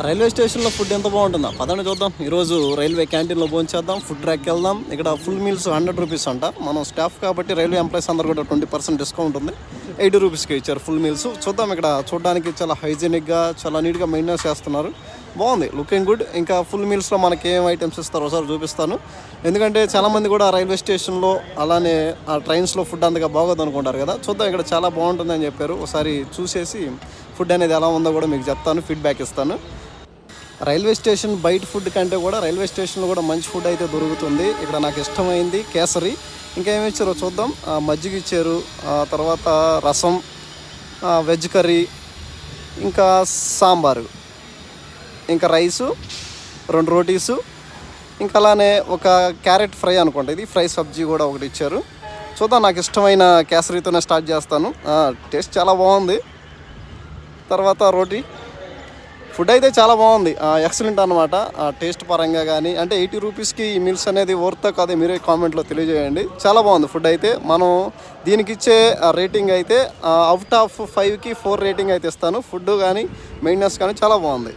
Railway స్టేషన్లో food ఎంత బాగుంటుందా పదండి చూద్దాం. ఈరోజు రైల్వే క్యాంటీన్లో భోంచేద్దాం, ఫుడ్ ట్రాక్కి వెళ్దాం. ఇక్కడ ఫుల్ మీల్స్ 100 రూపీస్ అంట. మనం స్టాఫ్ కాబట్టి రైల్వే ఎంప్లాయీస్ అందరూ కూడా 20% డిస్కౌంట్ ఉంది. 80 రూపీస్కి ఇచ్చారు ఫుల్ మీల్స్. చూద్దాం. ఇక్కడ చూడడానికి చాలా హైజీనిక్గా, చాలా నీట్గా మెయింటెనెన్స్ చేస్తున్నారు. బాగుంది, లుకింగ్ గుడ్. ఇంకా ఫుల్ మీల్స్లో మనకి ఏం ఐటమ్స్ ఇస్తారో ఒకసారి చూపిస్తాను. ఎందుకంటే చాలామంది కూడా రైల్వే స్టేషన్లో అలానే ఆ ట్రైన్స్లో ఫుడ్ అంతగా బాగోదు అనుకుంటారు కదా. చూద్దాం, ఇక్కడ చాలా బాగుంటుందని చెప్పారు. ఒకసారి చూసేసి ఫుడ్ అనేది ఎలా ఉందో కూడా మీకు చెప్తాను, ఫీడ్బ్యాక్ ఇస్తాను. రైల్వే స్టేషన్ బయట ఫుడ్ కంటే కూడా రైల్వే స్టేషన్లో కూడా మంచి ఫుడ్ అయితే దొరుకుతుంది. ఇక్కడ నాకు ఇష్టమైంది కేసరి. ఇంకా ఏమి ఇచ్చారో చూద్దాం. మజ్జిగ ఇచ్చారు, తర్వాత రసం, వెజ్ కర్రీ, ఇంకా సాంబారు, ఇంకా రైసు, 2 రోటీసు, ఇంకా అలానే ఒక క్యారెట్ ఫ్రై అనుకుంటా, ఇది ఫ్రై సబ్జీ కూడా ఒకటి ఇచ్చారు. చూద్దాం, నాకు ఇష్టమైన కేసరీతోనే స్టార్ట్ చేస్తాను. టేస్ట్ చాలా బాగుంది. తర్వాత రోటీ. ఫుడ్ అయితే చాలా బాగుంది, ఎక్సలెంట్ అనమాట. టేస్ట్ పరంగా కానీ అంటే 80 రూపీస్కి ఈ మీల్స్ అనేది వర్త్ కాదే మీరే కామెంట్లో తెలియజేయండి. చాలా బాగుంది ఫుడ్ అయితే. మనం దీనికి ఇచ్చే రేటింగ్ అయితే అవుట్ ఆఫ్ 5కి 4 రేటింగ్ అయితే ఇస్తాను. ఫుడ్ కానీ మెయింటెనెన్స్ కానీ చాలా బాగుంది.